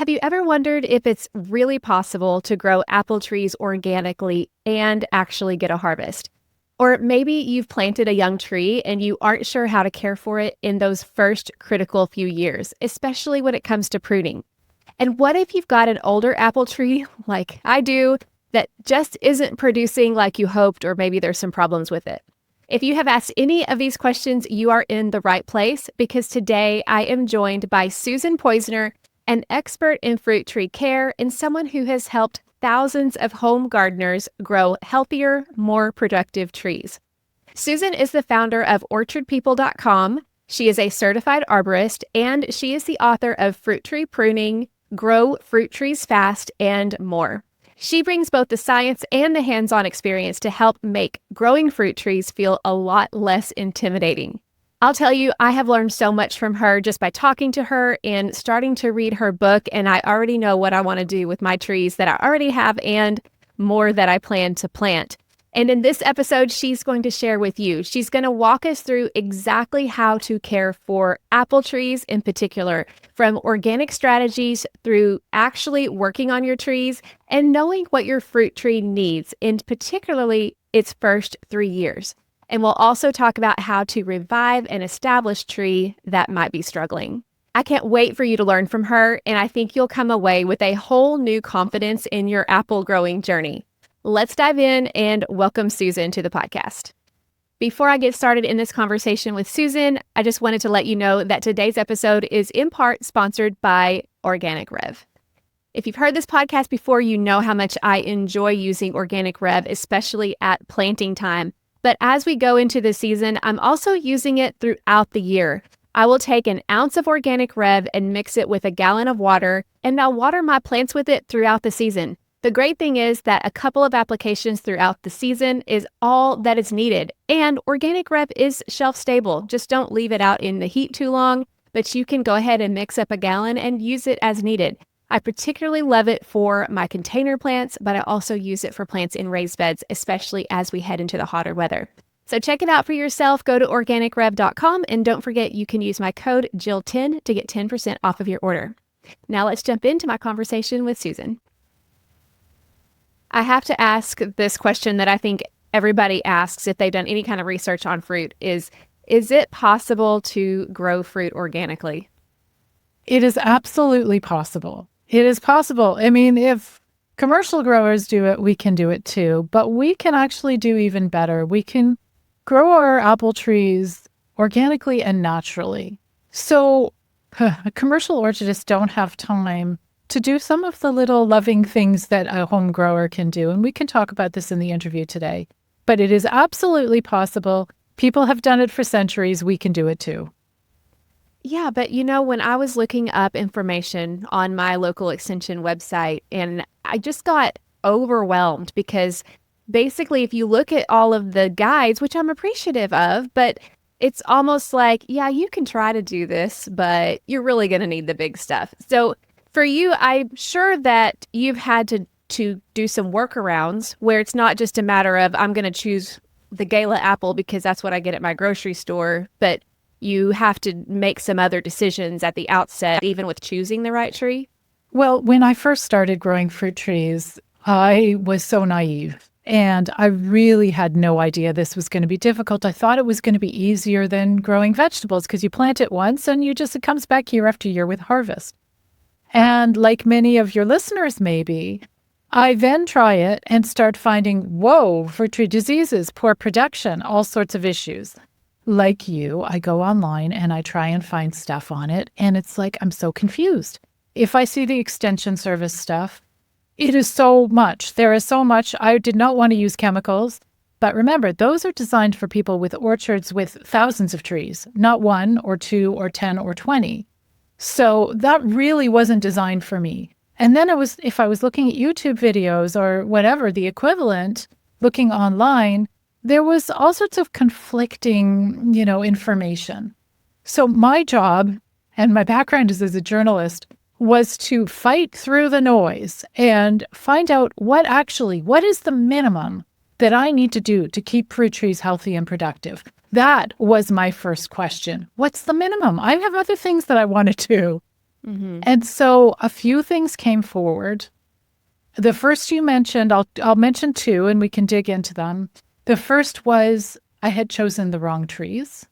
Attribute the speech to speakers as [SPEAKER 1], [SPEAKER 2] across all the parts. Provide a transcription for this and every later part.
[SPEAKER 1] Have you ever wondered if it's really possible to grow apple trees organically and actually get a harvest? Or maybe you've planted a young tree and you aren't sure how to care for it in those first critical few years, especially when it comes to pruning. And what if you've got an older apple tree, like I do, that just isn't producing like you hoped, or maybe there's some problems with it? If you have asked any of these questions, you are in the right place, because today I am joined by Susan Poizner, an expert in fruit tree care and someone who has helped thousands of home gardeners grow healthier, more productive trees. Susan is the founder of orchardpeople.com. She is a certified arborist, and she is the author of Fruit Tree Pruning, Grow Fruit Trees Fast, and more. She brings both the science and the hands-on experience to help make growing fruit trees feel a lot less intimidating. I'll tell you, I have learned so much from her just by talking to her and starting to read her book, and I already know what I want to do with my trees that I already have and more that I plan to plant. And in this episode, she's going to share with you. She's going to walk us through exactly how to care for apple trees in particular, from organic strategies through actually working on your trees and knowing what your fruit tree needs, in particularly its first 3 years. And we'll also talk about how to revive an established tree that might be struggling. I can't wait for you to learn from her, and I think you'll come away with a whole new confidence in your apple growing journey. Let's dive in and welcome Susan to the podcast. Before I get started in this conversation with Susan, I just wanted to let you know that today's episode is in part sponsored by Organic Rev. If you've heard this podcast before, you know how much I enjoy using Organic Rev, especially at planting time. But as we go into the season, I'm also using it throughout the year. I will take an ounce of Organic Rev and mix it with a gallon of water, and I'll water my plants with it throughout the season. The great thing is that a couple of applications throughout the season is all that is needed. And Organic Rev is shelf stable. Just don't leave it out in the heat too long, but you can go ahead and mix up a gallon and use it as needed. I particularly love it for my container plants, but I also use it for plants in raised beds, especially as we head into the hotter weather. So check it out for yourself. Go to organicrev.com, and don't forget you can use my code Jill10 to get 10% off of your order. Now let's jump into my conversation with Susan. I have to ask this question that I think everybody asks if they've done any kind of research on fruit is it possible to grow fruit organically?
[SPEAKER 2] It is absolutely possible. It is possible. I mean, if commercial growers do it, we can do it too. But we can actually do even better. We can grow our apple trees organically and naturally. So commercial orchardists don't have time to do some of the little loving things that a home grower can do. And we can talk about this in the interview today. But it is absolutely possible. People have done it for centuries. We can do it too.
[SPEAKER 1] Yeah, but when I was looking up information on my local extension website, and I just got overwhelmed because basically if you look at all of the guides, which I'm appreciative of, but it's almost like, yeah, you can try to do this, but you're really going to need the big stuff. So for you, I'm sure that you've had to do some workarounds where it's not just a matter of I'm going to choose the Gala apple because that's what I get at my grocery store, but you have to make some other decisions at the outset, even with choosing the right tree?
[SPEAKER 2] Well, when I first started growing fruit trees, I was so naive. And I really had no idea this was going to be difficult. I thought it was going to be easier than growing vegetables because you plant it once and it comes back year after year with harvest. And like many of your listeners maybe, I then try it and start finding, whoa, fruit tree diseases, poor production, all sorts of issues. Like you, I go online and I try and find stuff on it, and it's like I'm so confused. If I see the extension service stuff, it is so much. There is so much. I did not want to use chemicals. But remember, those are designed for people with orchards with thousands of trees, not 1 or 2 or 10 or 20. So that really wasn't designed for me. And then if I was looking at YouTube videos or whatever, the equivalent, looking online, there was all sorts of conflicting, information. So my job, and my background is as a journalist, was to fight through the noise and find out what is the minimum that I need to do to keep fruit trees healthy and productive. That was my first question. What's the minimum? I have other things that I want to do.
[SPEAKER 1] Mm-hmm.
[SPEAKER 2] And so a few things came forward. The first you mentioned, I'll mention two and we can dig into them. The first was I had chosen the wrong trees.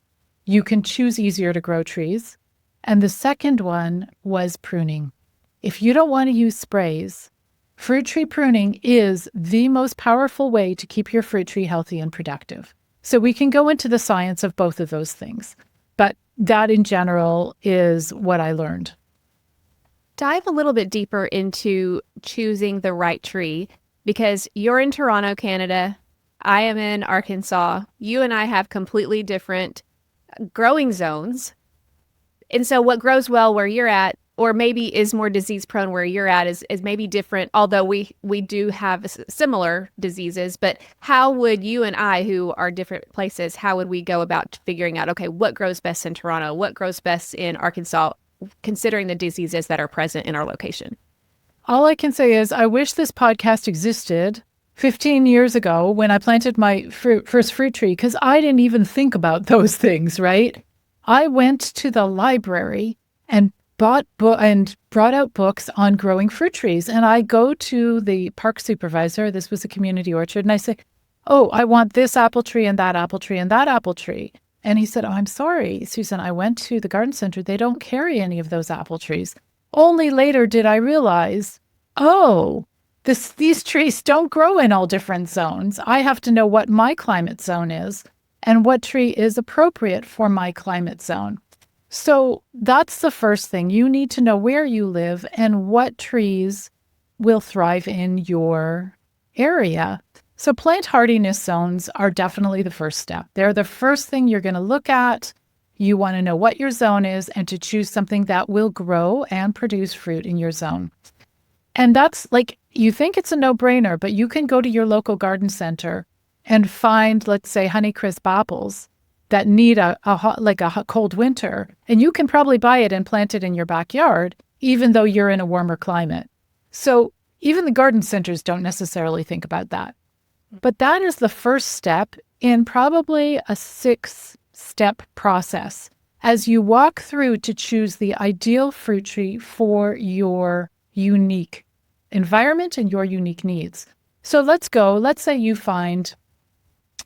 [SPEAKER 2] You can choose easier to grow trees. And the second one was pruning. If you don't want to use sprays, fruit tree pruning is the most powerful way to keep your fruit tree healthy and productive. So we can go into the science of both of those things. But that in general is what I learned.
[SPEAKER 1] Dive a little bit deeper into choosing the right tree because you're in Toronto, Canada. I am in Arkansas. You and I have completely different growing zones. And so what grows well where you're at, or maybe is more disease prone where you're at, is maybe different, although we do have similar diseases. But how would you and I, who are different places, how would we go about figuring out, okay, what grows best in Toronto? What grows best in Arkansas, considering the diseases that are present in our location?
[SPEAKER 2] All I can say is I wish this podcast existed 15 years ago when I planted my first fruit tree, because I didn't even think about those things, right? I went to the library and brought out books on growing fruit trees. And I go to the park supervisor, this was a community orchard, and I say, oh, I want this apple tree and that apple tree and that apple tree. And he said, oh, I'm sorry, Susan, I went to the garden center. They don't carry any of those apple trees. Only later did I realize, oh, these trees don't grow in all different zones. I have to know what my climate zone is and what tree is appropriate for my climate zone. So that's the first thing. You need to know where you live and what trees will thrive in your area. So plant hardiness zones are definitely the first step. They're the first thing you're going to look at. You want to know what your zone is and to choose something that will grow and produce fruit in your zone. And that's like, you think it's a no-brainer, but you can go to your local garden center and find, let's say, Honeycrisp apples that need a cold winter. And you can probably buy it and plant it in your backyard, even though you're in a warmer climate. So even the garden centers don't necessarily think about that. But that is the first step in probably a 6-step process as you walk through to choose the ideal fruit tree for your unique environment and your unique needs. So let's say you find,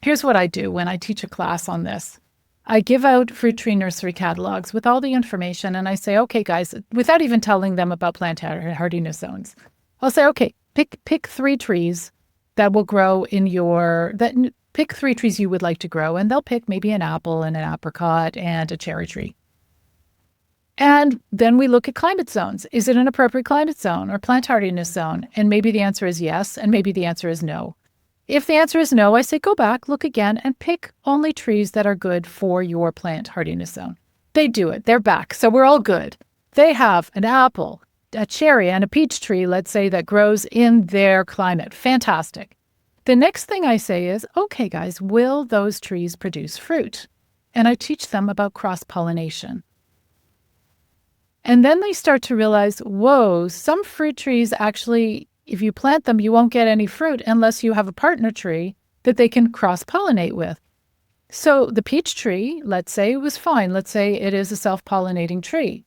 [SPEAKER 2] here's what I do when I teach a class on this. I give out fruit tree nursery catalogs with all the information and I say, okay, guys, without even telling them about plant hardiness zones, I'll say, okay, pick 3 trees that will grow pick 3 trees you would like to grow, and they'll pick maybe an apple and an apricot and a cherry tree. And then we look at climate zones. Is it an appropriate climate zone or plant hardiness zone? And maybe the answer is yes, and maybe the answer is no. If the answer is no, I say go back, look again, and pick only trees that are good for your plant hardiness zone. They do it. They're back. So we're all good. They have an apple, a cherry, and a peach tree, let's say, that grows in their climate. Fantastic. The next thing I say is, okay, guys, will those trees produce fruit? And I teach them about cross-pollination. And then they start to realize, whoa, some fruit trees actually, if you plant them, you won't get any fruit unless you have a partner tree that they can cross-pollinate with. So the peach tree, let's say, was fine. Let's say it is a self-pollinating tree.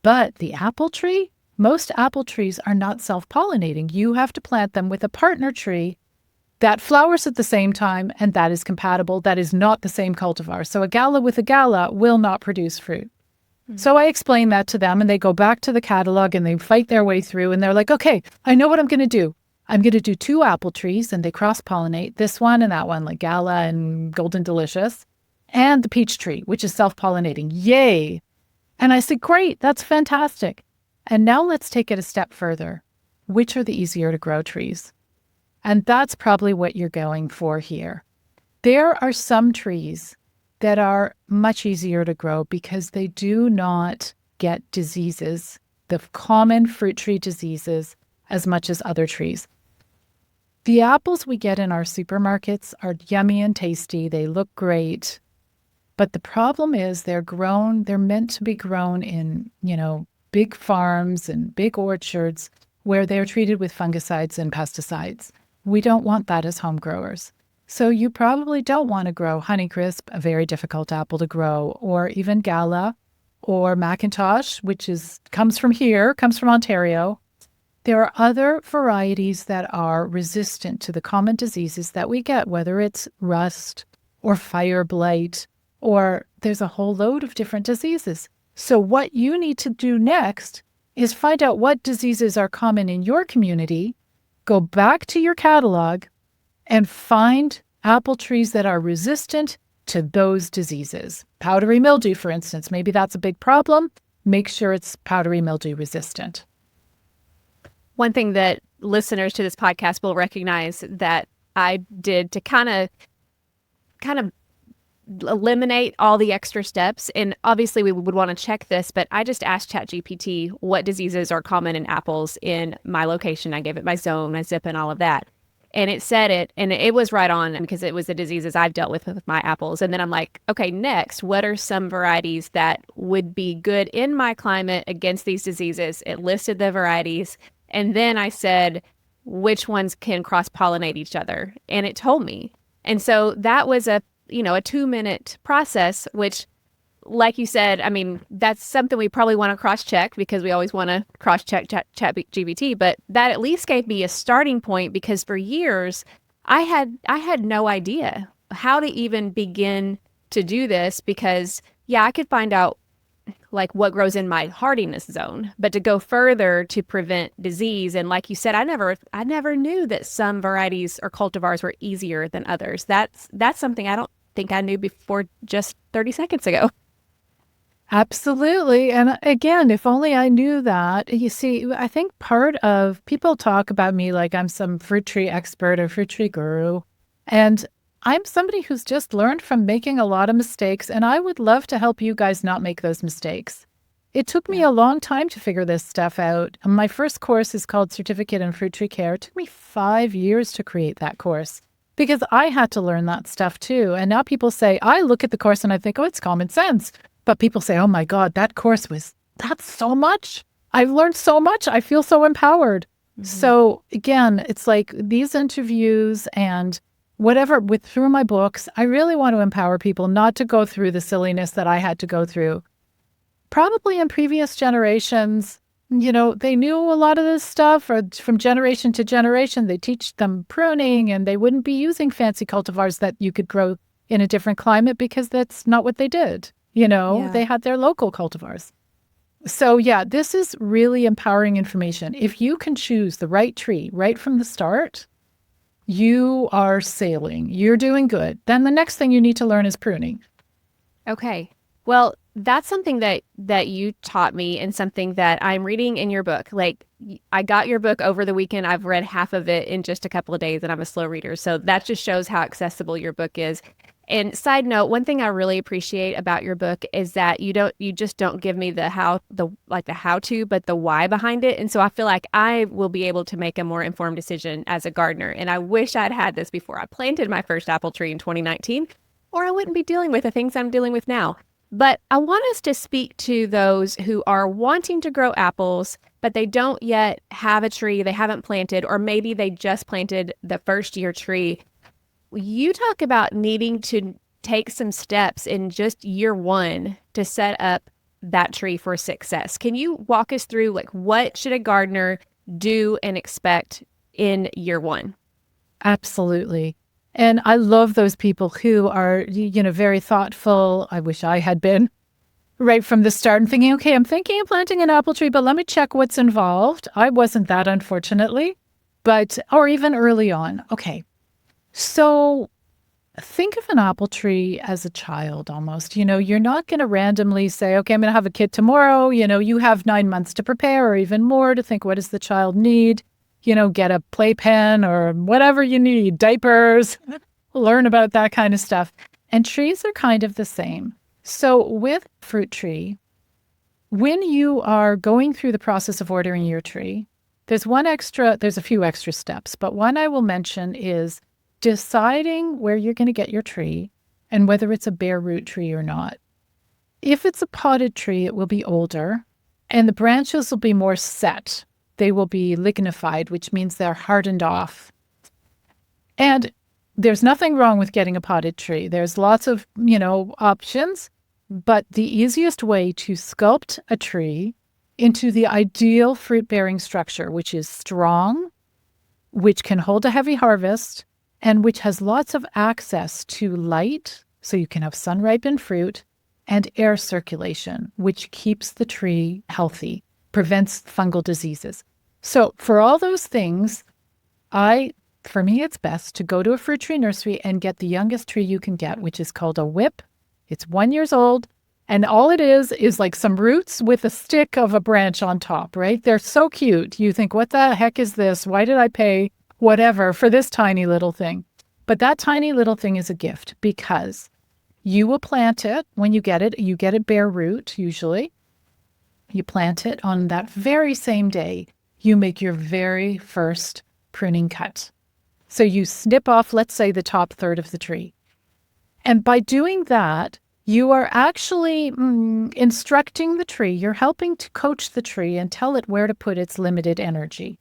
[SPEAKER 2] But the apple tree, most apple trees are not self-pollinating. You have to plant them with a partner tree that flowers at the same time and that is compatible. That is not the same cultivar. So a gala with a gala will not produce fruit. So I explain that to them and they go back to the catalog and they fight their way through and they're like, okay, I know what I'm going to do. I'm going to do 2 apple trees and they cross-pollinate this one and that one, like Gala and Golden Delicious, and the peach tree, which is self-pollinating. Yay. And I said, great, that's fantastic. And now let's take it a step further. Which are the easier to grow trees? And that's probably what you're going for here. There are some trees that are much easier to grow because they do not get diseases, the common fruit tree diseases, as much as other trees. The apples we get in our supermarkets are yummy and tasty. They look great. But the problem is they're meant to be grown in, big farms and big orchards where they're treated with fungicides and pesticides. We don't want that as home growers. So you probably don't want to grow Honeycrisp, a very difficult apple to grow, or even Gala, or Macintosh, comes from here, comes from Ontario. There are other varieties that are resistant to the common diseases that we get, whether it's rust or fire blight, or there's a whole load of different diseases. So what you need to do next is find out what diseases are common in your community, go back to your catalog, and find apple trees that are resistant to those diseases. Powdery mildew, for instance, maybe that's a big problem. Make sure it's powdery mildew resistant.
[SPEAKER 1] One thing that listeners to this podcast will recognize that I did to kind of eliminate all the extra steps, and obviously we would want to check this, but I just asked ChatGPT what diseases are common in apples in my location. I gave it my zone, my zip, and all of that. And it said it, and it was right on because it was the diseases I've dealt with my apples. And then I'm like, okay, next, what are some varieties that would be good in my climate against these diseases? It listed the varieties. And then I said, which ones can cross-pollinate each other? And it told me. And so that was a 2-minute process, which, like you said, I mean, that's something we probably want to cross-check because we always want to cross-check ChatGPT, but that at least gave me a starting point because for years I had no idea how to even begin to do this because, yeah, I could find out like what grows in my hardiness zone, but to go further to prevent disease, and like you said, I never knew that some varieties or cultivars were easier than others. That's something I don't think I knew before just 30 seconds ago.
[SPEAKER 2] Absolutely. And again, if only I knew that. You see, I think part of people talk about me like I'm some fruit tree expert or fruit tree guru. And I'm somebody who's just learned from making a lot of mistakes. And I would love to help you guys not make those mistakes. It took me a long time to figure this stuff out. My first course is called Certificate in Fruit Tree Care. It took me 5 years to create that course because I had to learn that stuff too. And now people say, I look at the course and I think, oh, it's common sense. But people say, oh my God, that's so much. I've learned so much. I feel so empowered. Mm-hmm. So again, it's like these interviews and whatever through my books, I really want to empower people not to go through the silliness that I had to go through. Probably in previous generations, they knew a lot of this stuff, or from generation to generation, they teach them pruning and they wouldn't be using fancy cultivars that you could grow in a different climate because that's not what they did. They had their local cultivars. So yeah, this is really empowering information. If you can choose the right tree right from the start, you are sailing. You're doing good. Then the next thing you need to learn is pruning.
[SPEAKER 1] Okay. Well, that's something that you taught me and something that I'm reading in your book. Like, I got your book over the weekend. I've read half of it in just a couple of days, and I'm a slow reader. So that just shows how accessible your book is. And side note, one thing I really appreciate about your book is that you just don't give me the how to, but the why behind it. And so I feel like I will be able to make a more informed decision as a gardener. And I wish I'd had this before I planted my first apple tree in 2019, or I wouldn't be dealing with the things I'm dealing with now. But I want us to speak to those who are wanting to grow apples, but they don't yet have a tree, they haven't planted, or maybe they just planted the first year tree. You talk about needing to take some steps in just year one to set up that tree for success. Can you walk us through what should a gardener do and expect in year one?
[SPEAKER 2] Absolutely. And I love those people who are, very thoughtful. I wish I had been right from the start and thinking, okay, I'm thinking of planting an apple tree, but let me check what's involved. I wasn't that, unfortunately, or even early on. Okay. So think of an apple tree as a child almost. You're not going to randomly say, okay, I'm going to have a kid tomorrow. You have 9 months to prepare or even more to think, what does the child need? Get a playpen or whatever you need, diapers, learn about that kind of stuff. And trees are kind of the same. So with fruit tree, when you are going through the process of ordering your tree, there's a few extra steps, but one I will mention is deciding where you're going to get your tree and whether it's a bare root tree or not. If it's a potted tree, it will be older and the branches will be more set. They will be lignified, which means they're hardened off. And there's nothing wrong with getting a potted tree. There's lots of, options, But the easiest way to sculpt a tree into the ideal fruit-bearing structure, which is strong, which can hold a heavy harvest, and which has lots of access to light, so you can have sun-ripened fruit, and air circulation, which keeps the tree healthy, prevents fungal diseases. So for all those things, for me, it's best to go to a fruit tree nursery and get the youngest tree you can get, which is called a whip. It's 1 year old. And all it is like some roots with a stick of a branch on top, right? They're so cute. You think, what the heck is this? Why did I pay whatever for this tiny little thing? But that tiny little thing is a gift because you will plant it when you get it bare root usually. You plant it on that very same day. You make your very first pruning cut. So you snip off, let's say, the top third of the tree. And by doing that, you are actually instructing the tree. You're helping to coach the tree and tell it where to put its limited energy.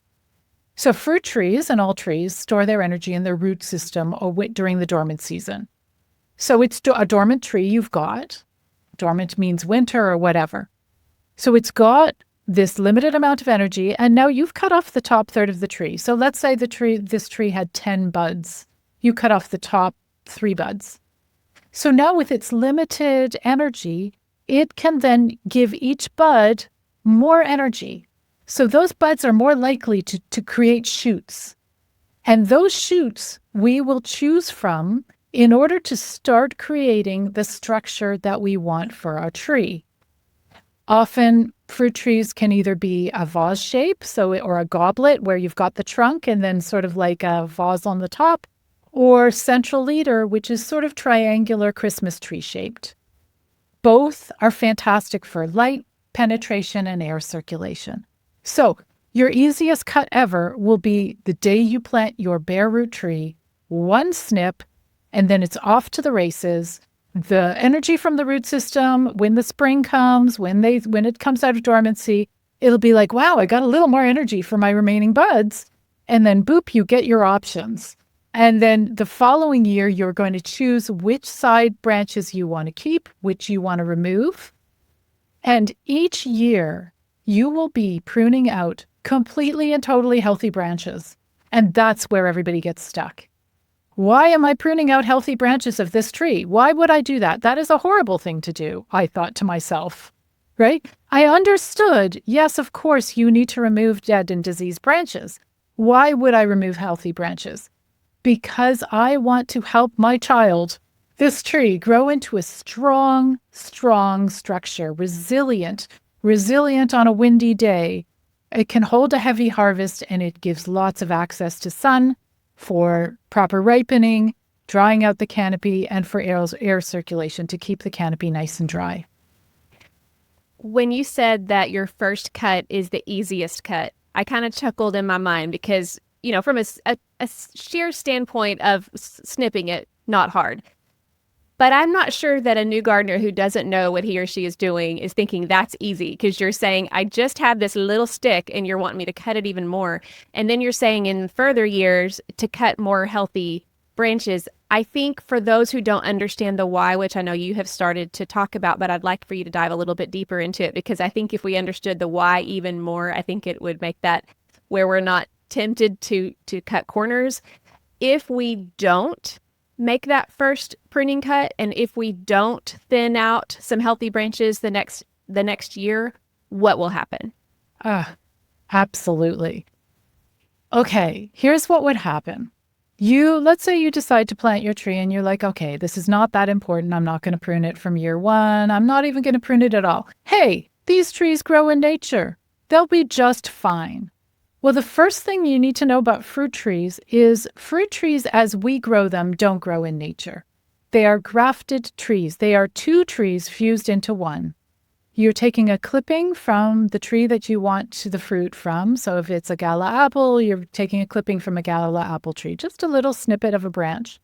[SPEAKER 2] So fruit trees and all trees store their energy in their root system during the dormant season. So it's a dormant tree you've got. Dormant means winter or whatever. So it's got this limited amount of energy, and now you've cut off the top third of the tree. So let's say this tree had 10 buds. You cut off the top 3 buds. So now with its limited energy, it can then give each bud more energy. So those buds are more likely to create shoots. And those shoots we will choose from in order to start creating the structure that we want for our tree. Often fruit trees can either be a vase shape, or a goblet where you've got the trunk and then sort of like a vase on the top, or central leader, which is sort of triangular Christmas tree shaped. Both are fantastic for light penetration and air circulation. So your easiest cut ever will be the day you plant your bare root tree, 1 snip, and then it's off to the races. The energy from the root system, when the spring comes, when it comes out of dormancy, it'll be like, wow, I got a little more energy for my remaining buds. And then boop, you get your options. And then the following year, you're going to choose which side branches you want to keep, which you want to remove. And each year, you will be pruning out completely and totally healthy branches. And that's where everybody gets stuck. Why am I pruning out healthy branches of this tree? Why would I do that? That is a horrible thing to do, I thought to myself, right? I understood, yes, of course, you need to remove dead and diseased branches. Why would I remove healthy branches? Because I want to help my child, this tree, grow into a strong, strong structure, resilient on a windy day. It can hold a heavy harvest, and it gives lots of access to sun for proper ripening, drying out the canopy, and for air circulation to keep the canopy nice and dry.
[SPEAKER 1] When you said that your first cut is the easiest cut, I kind of chuckled in my mind because, from a sheer standpoint of snipping it, not hard. But I'm not sure that a new gardener who doesn't know what he or she is doing is thinking that's easy, because you're saying, I just have this little stick and you're wanting me to cut it even more. And then you're saying in further years to cut more healthy branches. I think for those who don't understand the why, which I know you have started to talk about, but I'd like for you to dive a little bit deeper into it, because I think if we understood the why even more, I think it would make that where we're not tempted to cut corners. If we don't make that first pruning cut, and if we don't thin out some healthy branches the next year, what will happen?
[SPEAKER 2] Absolutely. Okay, here's what would happen. Let's say you decide to plant your tree and you're like, okay, this is not that important. I'm not going to prune it from year 1. I'm not even going to prune it at all. Hey, these trees grow in nature. They'll be just fine. Well, the first thing you need to know about fruit trees is fruit trees, as we grow them, don't grow in nature. They are grafted trees. They are 2 trees fused into one. You're taking a clipping from the tree that you want the fruit from. So if it's a gala apple, you're taking a clipping from a gala apple tree, just a little snippet of a branch.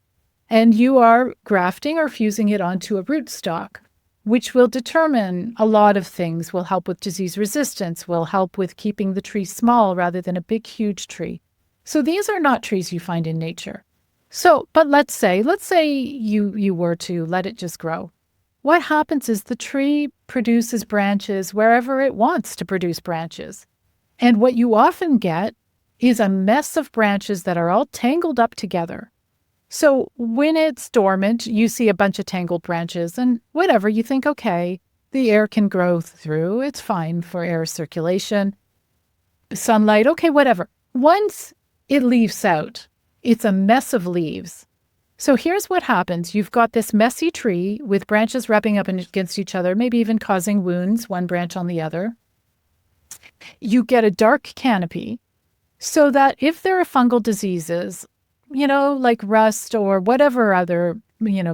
[SPEAKER 2] And you are grafting or fusing it onto a rootstock, which will determine a lot of things, will help with disease resistance, will help with keeping the tree small rather than a big, huge tree. So these are not trees you find in nature. But let's say you were to let it just grow. what happens is the tree produces branches wherever it wants to produce branches. And what you often get is a mess of branches that are all tangled up together. So when it's dormant, you see a bunch of tangled branches and whatever, you think, okay, the air can grow through. It's fine for air circulation. Sunlight, okay, whatever. Once it leaves out, it's a mess of leaves. So here's what happens. You've got this messy tree with branches rubbing up against each other, maybe even causing wounds, one branch on the other. You get a dark canopy so that if there are fungal diseases, like rust or whatever other,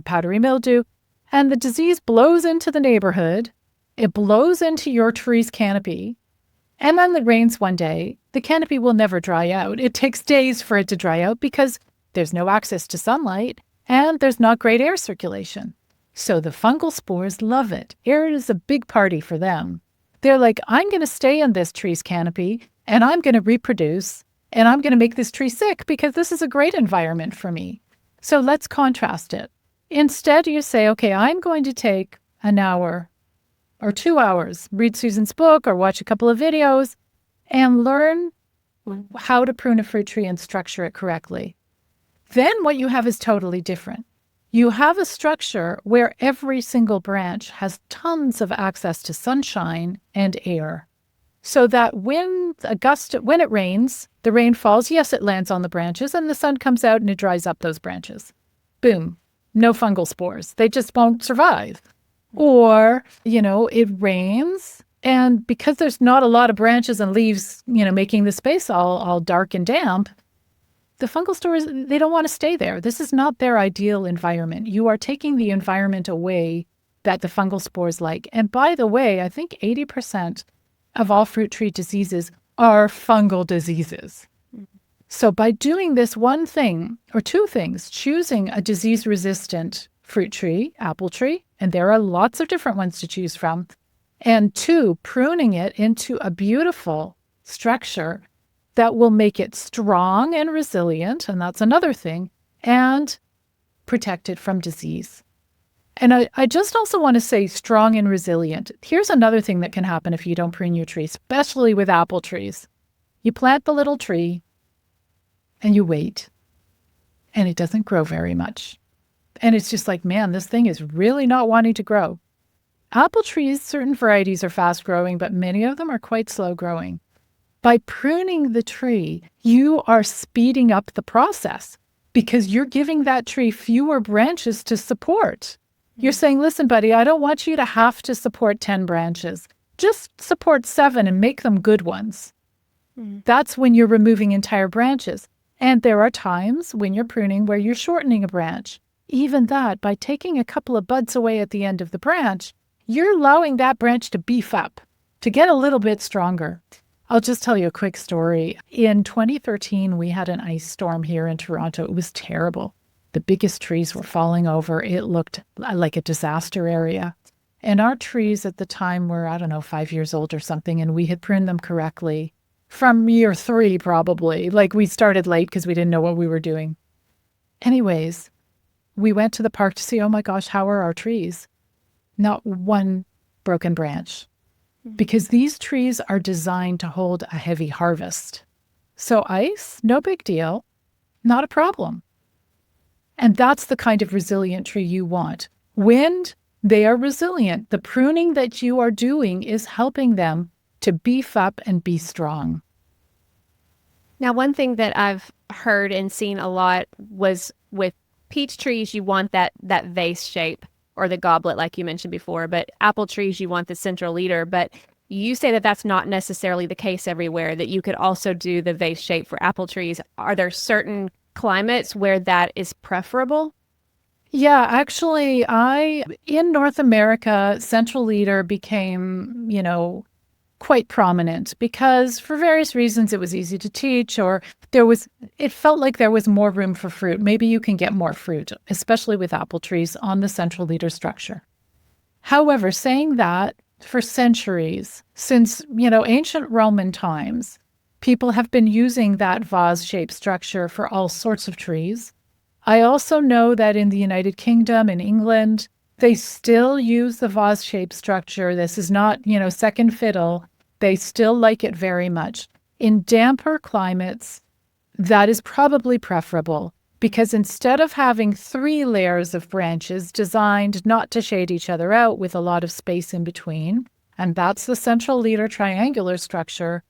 [SPEAKER 2] powdery mildew, and the disease blows into the neighborhood, it blows into your tree's canopy, and then it rains one day, the canopy will never dry out. It takes days for it to dry out because there's no access to sunlight and there's not great air circulation. So the fungal spores love it. Air is a big party for them. They're like, I'm going to stay in this tree's canopy and I'm going to reproduce and I'm going to make this tree sick because this is a great environment for me. So let's contrast it. Instead, you say, okay, I'm going to take an hour or 2 hours, read Susan's book or watch a couple of videos and learn how to prune a fruit tree and structure it correctly. Then what you have is totally different. You have a structure where every single branch has tons of access to sunshine and air. So that when it rains, the rain falls, yes, it lands on the branches and the sun comes out and it dries up those branches. Boom, no fungal spores. They just won't survive. Or, it rains and because there's not a lot of branches and leaves, making the space all dark and damp, the fungal spores, they don't want to stay there. This is not their ideal environment. You are taking the environment away that the fungal spores like. And by the way, I think 80% of all fruit tree diseases are fungal diseases. So by doing this one thing or two things, choosing a disease-resistant fruit tree, apple tree, and there are lots of different ones to choose from, and two, pruning it into a beautiful structure that will make it strong and resilient, and that's another thing, and protect it from disease. And I just also want to say strong and resilient. Here's another thing that can happen if you don't prune your tree, especially with apple trees. You plant the little tree and you wait, and it doesn't grow very much. And it's just like, man, this thing is really not wanting to grow. Apple trees, certain varieties are fast growing, but many of them are quite slow growing. By pruning the tree, you are speeding up the process because you're giving that tree fewer branches to support. You're saying, listen, buddy, I don't want you to have to support 10 branches. Just support 7 and make them good ones. That's when you're removing entire branches. And there are times when you're pruning where you're shortening a branch. Even that, by taking a couple of buds away at the end of the branch, you're allowing that branch to beef up, to get a little bit stronger. I'll just tell you a quick story. In 2013, we had an ice storm here in Toronto. It was terrible. The biggest trees were falling over. It looked like a disaster area. And our trees at the time were, 5 years old or something, and we had pruned them correctly from year 3 probably. Like we started late because we didn't know what we were doing. Anyways, we went to the park to see, oh my gosh, how are our trees? Not one broken branch. Because these trees are designed to hold a heavy harvest. So ice, no big deal, not a problem. And that's the kind of resilient tree you want. Wind, they are resilient. The pruning that you are doing is helping them to beef up and be strong.
[SPEAKER 1] Now, one thing that I've heard and seen a lot was with peach trees, you want that vase shape or the goblet, like you mentioned before. But apple trees, you want the central leader. But you say that that's not necessarily the case everywhere, that you could also do the vase shape for apple trees. Are there certain climates where that is preferable?
[SPEAKER 2] Yeah, actually, in North America, central leader became, quite prominent because for various reasons it was easy to teach, or it felt like there was more room for fruit. Maybe you can get more fruit, especially with apple trees, on the central leader structure. However, saying that, for centuries, since, ancient Roman times, people have been using that vase-shaped structure for all sorts of trees. I also know that in the United Kingdom, in England, They still use the vase shape structure. This is not, second fiddle. They still like it very much. In damper climates, that is probably preferable because instead of having 3 layers of branches designed not to shade each other out with a lot of space in between, and that's the central leader triangular structure,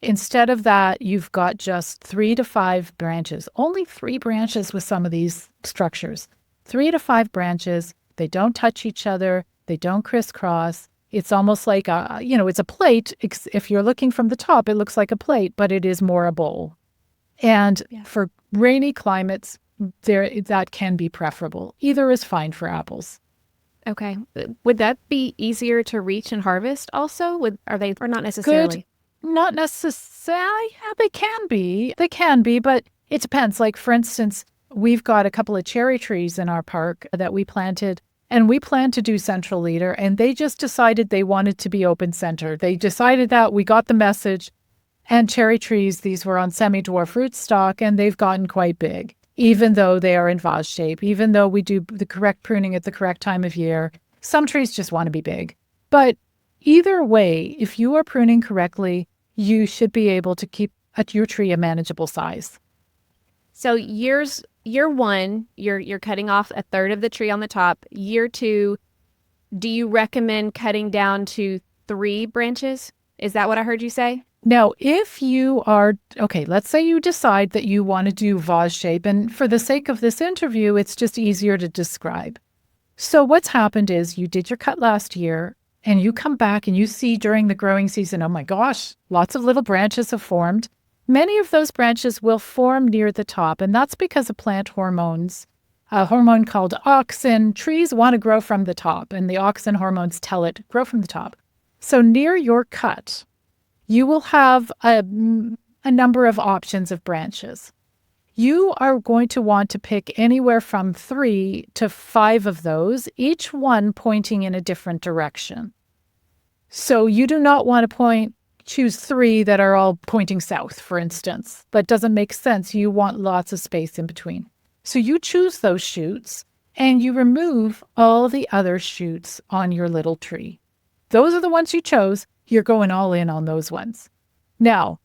[SPEAKER 2] instead of that, you've got just 3 to 5 branches. Only 3 branches with some of these structures. 3 to 5 branches. They don't touch each other. They don't crisscross. It's almost like it's a plate. If you're looking from the top, it looks like a plate, but it is more a bowl. And for rainy climates, that can be preferable. Either is fine for apples.
[SPEAKER 1] Okay. Would that be easier to reach and harvest also? Or not necessarily?
[SPEAKER 2] Good. Not necessarily. Yeah, they can be. They can be, but it depends. Like, for instance, we've got a couple of cherry trees in our park that we planted, and we planned to do central leader, and they just decided they wanted to be open center. They decided that. We got the message. And cherry trees, these were on semi-dwarf rootstock, and they've gotten quite big, even though they are in vase shape, even though we do the correct pruning at the correct time of year. Some trees just want to be big. But either way, if you are pruning correctly, you should be able to keep your tree a manageable size.
[SPEAKER 1] So year 1, you're cutting off a third of the tree on the top. Year 2, do you recommend cutting down to 3 branches? Is that what I heard you say?
[SPEAKER 2] Now, if you are, let's say you decide that you want to do vase shape, and for the sake of this interview, it's just easier to describe. So what's happened is you did your cut last year, and you come back and you see during the growing season, oh my gosh, lots of little branches have formed. Many of those branches will form near the top, and that's because of plant hormones. A hormone called auxin. Trees want to grow from the top, and the auxin hormones tell it, grow from the top. So near your cut, you will have a number of options of branches. You are going to want to pick anywhere from 3 to 5 of those, each one pointing in a different direction. So you do not want to choose 3 that are all pointing south, for instance. That doesn't make sense. You want lots of space in between. So you choose those shoots and you remove all the other shoots on your little tree. Those are the ones you chose. You're going all in on those ones. Now,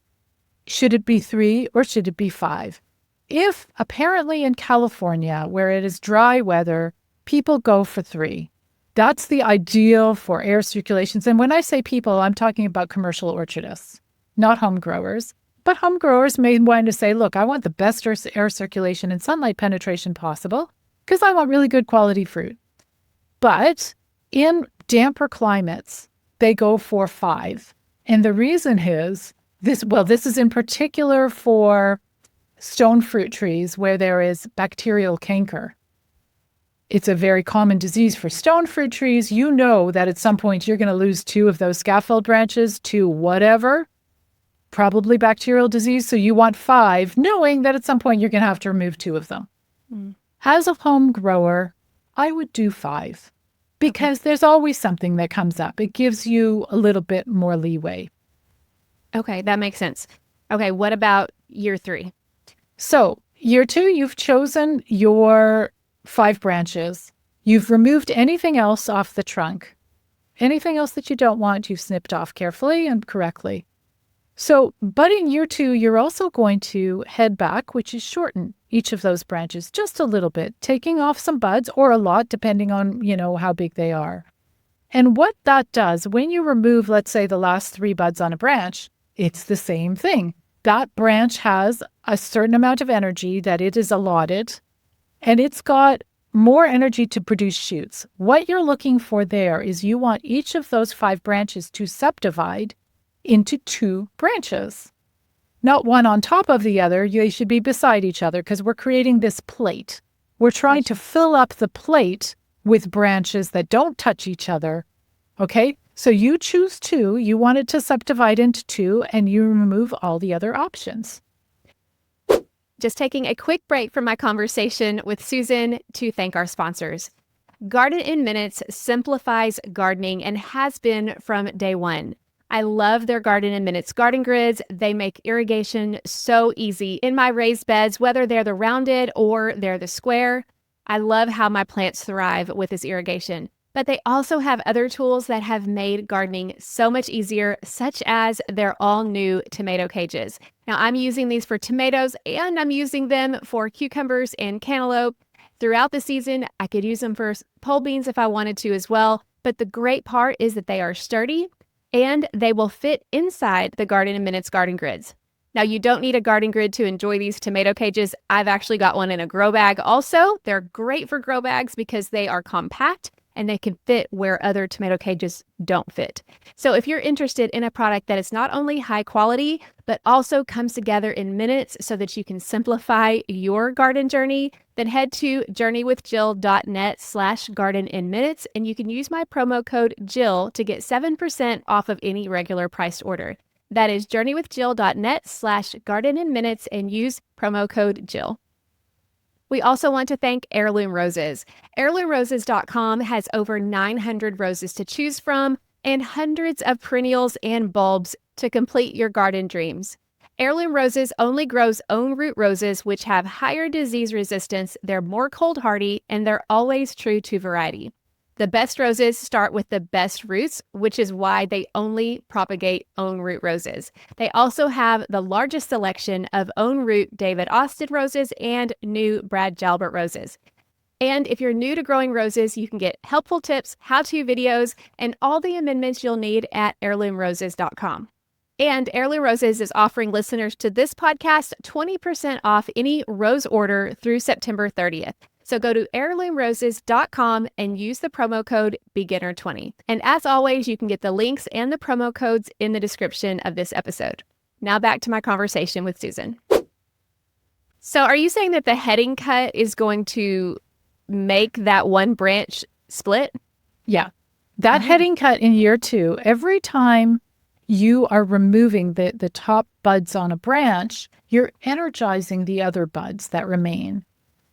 [SPEAKER 2] should it be 3 or should it be 5? If apparently in California, where it is dry weather, people go for 3. That's the ideal for air circulations. And when I say people, I'm talking about commercial orchardists, not home growers. But home growers may want to say, look, I want the best air circulation and sunlight penetration possible because I want really good quality fruit. But in damper climates, they go for 5. And the reason is this is in particular for stone fruit trees where there is bacterial canker. It's a very common disease for stone fruit trees. You know that at some point you're going to lose 2 of those scaffold branches to whatever, probably bacterial disease. So you want 5, knowing that at some point you're going to have to remove 2 of them. As a home grower, I would do 5. Because there's always something that comes up. It gives you a little bit more leeway.
[SPEAKER 1] Okay, that makes sense. Okay, what about year 3?
[SPEAKER 2] So year 2, you've chosen your 5 branches. You've removed anything else off the trunk. Anything else that you don't want, you've snipped off carefully and correctly. But in year 2, you're also going to head back, which is shorten each of those branches just a little bit, taking off some buds or a lot, depending on, how big they are. And what that does, when you remove, let's say, the last 3 buds on a branch, it's the same thing. That branch has a certain amount of energy that it is allotted, and it's got more energy to produce shoots. What you're looking for there is you want each of those 5 branches to subdivide into 2 branches. Not one on top of the other. They should be beside each other because we're creating this plate. We're trying to fill up the plate with branches that don't touch each other. Okay? So you choose 2. You want it to subdivide into 2, and you remove all the other options.
[SPEAKER 1] Just taking a quick break from my conversation with Susan to thank our sponsors. Garden in Minutes simplifies gardening and has been from day one. I love their Garden in Minutes garden grids. They make irrigation so easy in my raised beds, whether they're the rounded or they're the square. I love how my plants thrive with this irrigation. But they also have other tools that have made gardening so much easier, such as their all new tomato cages. Now, I'm using these for tomatoes and I'm using them for cucumbers and cantaloupe. Throughout the season, I could use them for pole beans if I wanted to as well. But the great part is that they are sturdy and they will fit inside the Garden in Minutes garden grids. Now, you don't need a garden grid to enjoy these tomato cages. I've actually got one in a grow bag also. They're great for grow bags because they are compact and they can fit where other tomato cages don't fit. So if you're interested in a product that is not only high quality, but also comes together in minutes so that you can simplify your garden journey, then head to journeywithjill.net/gardeninminutes and you can use my promo code Jill to get 7% off of any regular priced order. That is journeywithjill.net/gardeninminutes and use promo code Jill. We also want to thank Heirloom Roses. Heirloomroses.com has over 900 roses to choose from and hundreds of perennials and bulbs to complete your garden dreams. Heirloom Roses only grows own root roses, which have higher disease resistance, they're more cold hardy, and they're always true to variety. The best roses start with the best roots, which is why they only propagate own root roses. They also have the largest selection of own root David Austin roses and new Brad Jalbert roses. And if you're new to growing roses, you can get helpful tips, how-to videos, and all the amendments you'll need at heirloomroses.com. And Heirloom Roses is offering listeners to this podcast 20% off any rose order through September 30th. So go to heirloomroses.com and use the promo code BEGINNER20. And as always, you can get the links and the promo codes in the description of this episode. Now back to my conversation with Susan. So are you saying that the heading cut is going to make that one branch split?
[SPEAKER 2] Yeah. That heading cut in year 2, every time you are removing the top buds on a branch, you're energizing the other buds that remain.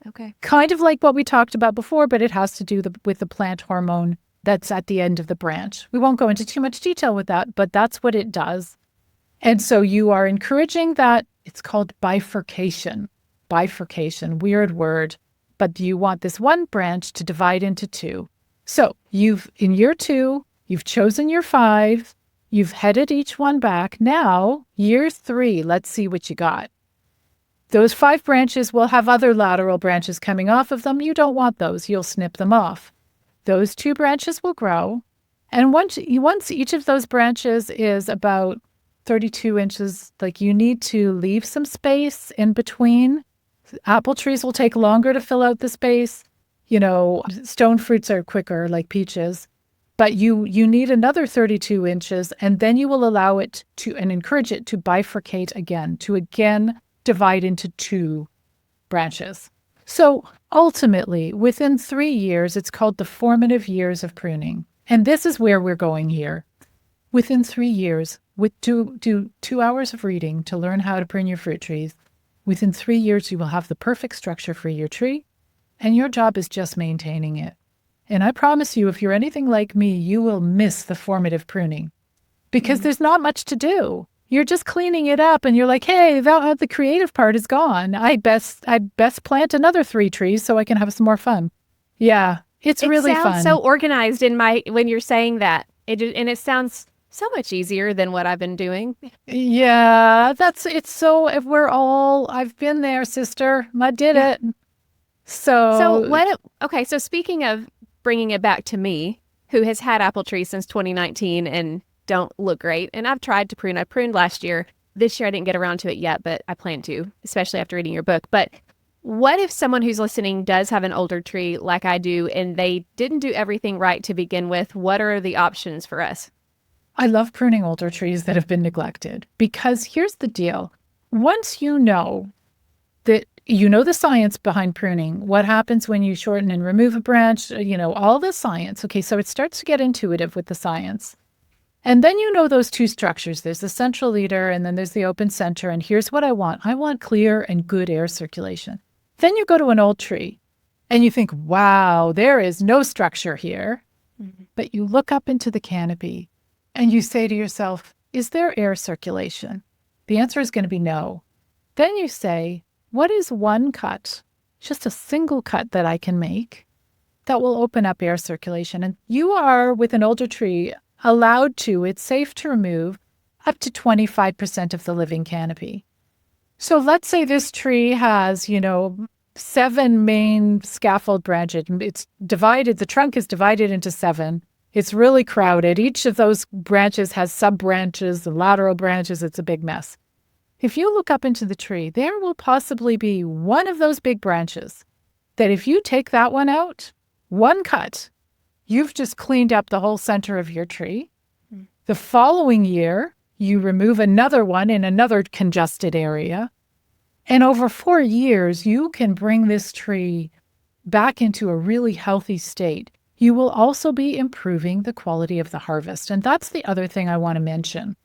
[SPEAKER 1] Okay.
[SPEAKER 2] Kind of like what we talked about before, but it has to do with the plant hormone that's at the end of the branch. We won't go into too much detail with that, but that's what it does. And so you are encouraging that. It's called bifurcation. Bifurcation, weird word, but you want this one branch to divide into 2. So in year 2, you've chosen your 5, you've headed each one back. Now, year 3, let's see what you got. Those 5 branches will have other lateral branches coming off of them. You don't want those. You'll snip them off. Those 2 branches will grow. And once each of those branches is about 32 inches, like you need to leave some space in between. Apple trees will take longer to fill out the space. Stone fruits are quicker, like peaches. But you need another 32 inches, and then you will allow it to and encourage it to bifurcate again, to again divide into 2 branches. So ultimately, within 3 years, it's called the formative years of pruning. And this is where we're going here. Within 3 years, do 2 hours of reading to learn how to prune your fruit trees. Within 3 years, you will have the perfect structure for your tree, and your job is just maintaining it. And I promise you, if you're anything like me, you will miss the formative pruning because there's not much to do. You're just cleaning it up and you're like, hey, the creative part is gone. I best plant another 3 trees so I can have some more fun. Yeah, it's really fun. It
[SPEAKER 1] sounds so organized when you're saying that. It sounds so much easier than what I've been doing.
[SPEAKER 2] Yeah, I've been there, sister. I did it. So
[SPEAKER 1] speaking of bringing it back to me, who has had apple trees since 2019 and don't look great. And I've tried to prune. I pruned last year. This year I didn't get around to it yet, but I plan to, especially after reading your book. But what if someone who's listening does have an older tree like I do and they didn't do everything right to begin with? What are the options for us?
[SPEAKER 2] I love pruning older trees that have been neglected because here's the deal. Once you know the science behind pruning, what happens when you shorten and remove a branch, all the science. Okay, so it starts to get intuitive with the science. And then those 2 structures. There's the central leader and then there's the open center. And here's what I want. I want clear and good air circulation. Then you go to an old tree and you think, wow, there is no structure here. Mm-hmm. But you look up into the canopy and you say to yourself, is there air circulation? The answer is going to be no. Then you say, what is one cut just a single cut that I can make that will open up air circulation. And you are, with an older tree, allowed to, it's safe to remove up to 25% of the living canopy. So let's say this tree has, 7 main scaffold branches. It's divided, the trunk is divided into 7. It's really crowded. Each of those branches has sub-branches and lateral branches. It's a big mess. If you look up into the tree, there will possibly be one of those big branches that if you take that one out, one cut, you've just cleaned up the whole center of your tree. The following year, you remove another one in another congested area. And over 4 years, you can bring this tree back into a really healthy state. You will also be improving the quality of the harvest. And that's the other thing I want to mention.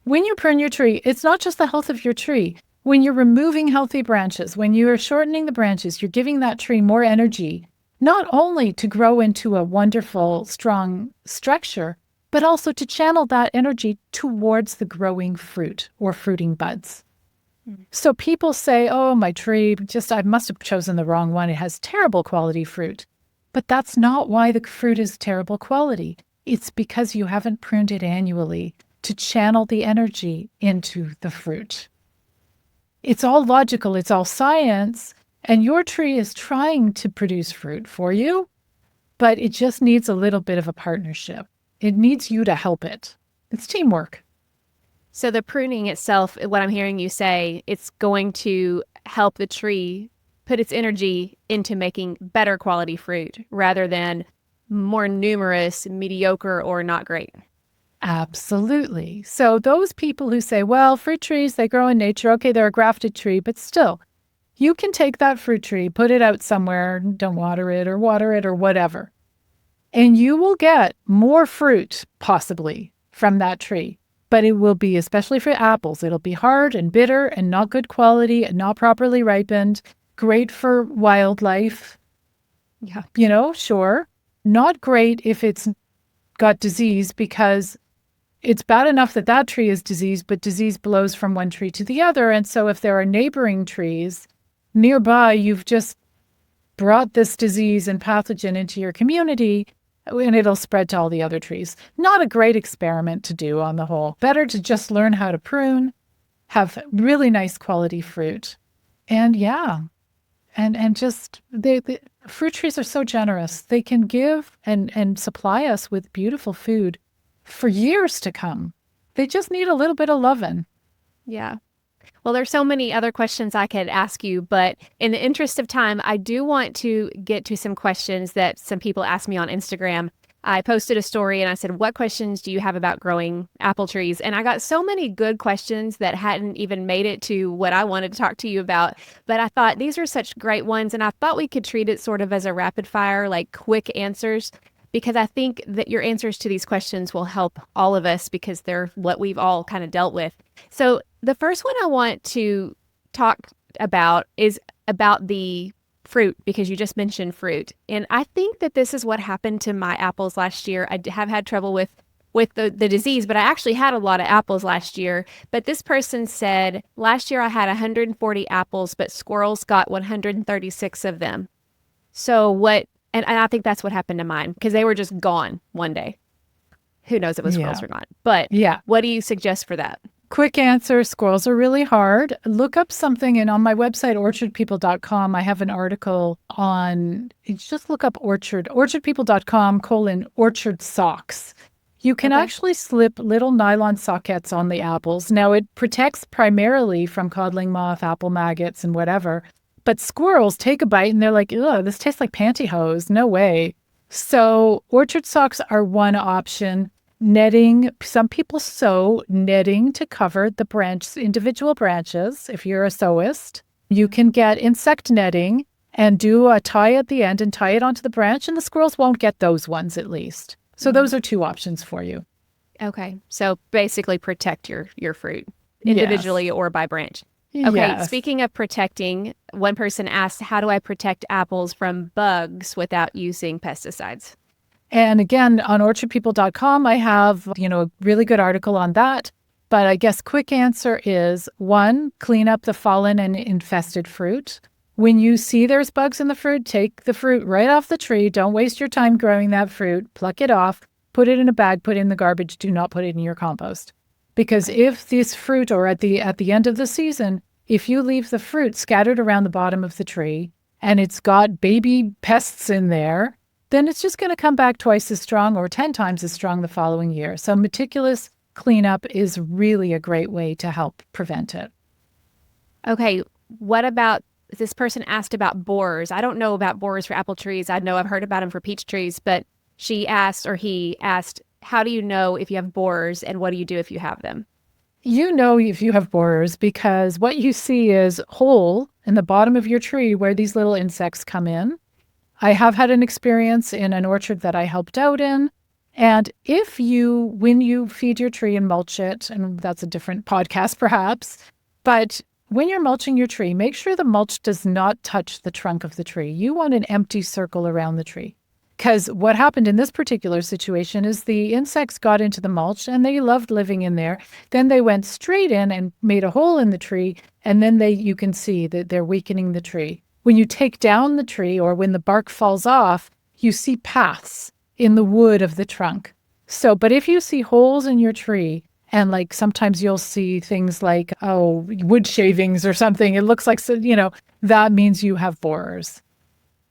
[SPEAKER 2] When you prune your tree, it's not just the health of your tree. When you're removing healthy branches, when you are shortening the branches, you're giving that tree more energy, not only to grow into a wonderful, strong structure, but also to channel that energy towards the growing fruit or fruiting buds. So people say, oh, my tree, I must have chosen the wrong one. It has terrible quality fruit. But that's not why the fruit is terrible quality. It's because you haven't pruned it annually to channel the energy into the fruit. It's all logical. It's all science. And your tree is trying to produce fruit for you, but it just needs a little bit of a partnership. It needs you to help it. It's teamwork.
[SPEAKER 1] So the pruning itself, what I'm hearing you say, it's going to help the tree put its energy into making better quality fruit rather than more numerous, mediocre, or not great.
[SPEAKER 2] Absolutely. So those people who say, well, fruit trees, they grow in nature. Okay, they're a grafted tree, but still, you can take that fruit tree, put it out somewhere, don't water it or whatever, and you will get more fruit, possibly, from that tree. But it will be, especially for apples, it'll be hard and bitter and not good quality and not properly ripened. Great for wildlife. Yeah. Sure. Not great if it's got disease, because it's bad enough that that tree is diseased, but disease blows from one tree to the other. And so if there are neighboring trees nearby, you've just brought this disease and pathogen into your community, and it'll spread to all the other trees. Not a great experiment to do on the whole. Better to just learn how to prune, have really nice quality fruit. And just the fruit trees are so generous. They can give and supply us with beautiful food for years to come. They just need a little bit of loving.
[SPEAKER 1] Yeah. Well, there's so many other questions I could ask you, but in the interest of time, I do want to get to some questions that some people asked me on Instagram. I posted a story and I said, what questions do you have about growing apple trees? And I got so many good questions that hadn't even made it to what I wanted to talk to you about. But I thought these are such great ones. And I thought we could treat it sort of as a rapid fire, like quick answers, because I think that your answers to these questions will help all of us because they're what we've all kind of dealt with. So the first one I want to talk about is about the fruit, because you just mentioned fruit. And I think that this is what happened to my apples last year. I have had trouble with the disease, but I actually had a lot of apples last year. But this person said, last year I had 140 apples, but squirrels got 136 of them. So what, and I think that's what happened to mine, because they were just gone one day. Who knows if it was squirrels or not. But what do you suggest for that?
[SPEAKER 2] Quick answer, squirrels are really hard. Look up something, and on my website, orchardpeople.com, I have an article on, just look up orchardpeople.com:orchard socks. You can actually slip little nylon sockettes on the apples. Now, it protects primarily from codling moth, apple maggots, and whatever. But squirrels take a bite and they're like, ugh, this tastes like pantyhose. No way. So orchard socks are one option. Netting, some people sew netting to cover the individual branches. If you're a sewist, you can get insect netting and do a tie at the end and tie it onto the branch, and the squirrels won't get those ones at least. So those are two options for you.
[SPEAKER 1] Okay. So basically protect your fruit individually or by branch. Okay.
[SPEAKER 2] Yes.
[SPEAKER 1] Speaking of protecting, one person asked, how do I protect apples from bugs without using pesticides?
[SPEAKER 2] And again, on orchardpeople.com, I have, a really good article on that. But I guess quick answer is, 1, clean up the fallen and infested fruit When you see there's bugs in the fruit, take the fruit right off the tree. Don't waste your time growing that fruit. Pluck it off, put it in a bag, put it in the garbage. Do not put it in your compost. Because if this fruit, or at the end of the season, if you leave the fruit scattered around the bottom of the tree and it's got baby pests in there, then it's just going to come back twice as strong or 10 times as strong the following year. So meticulous cleanup is really a great way to help prevent it.
[SPEAKER 1] Okay, what about this person asked about borers? I don't know about borers for apple trees. I know I've heard about them for peach trees, but she asked, or he asked, how do you know if you have borers and what do you do if you have them?
[SPEAKER 2] You know if you have borers because what you see is hole in the bottom of your tree where these little insects come in. I have had an experience in an orchard that I helped out in. And when you feed your tree and mulch it, and that's a different podcast perhaps, but when you're mulching your tree, make sure the mulch does not touch the trunk of the tree. You want an empty circle around the tree. Because what happened in this particular situation is the insects got into the mulch and they loved living in there. Then they went straight in and made a hole in the tree. And then you can see that they're weakening the tree. When you take down the tree or when the bark falls off, you see paths in the wood of the trunk. But if you see holes in your tree, and like sometimes you'll see things like, wood shavings or something, it looks like, that means you have borers.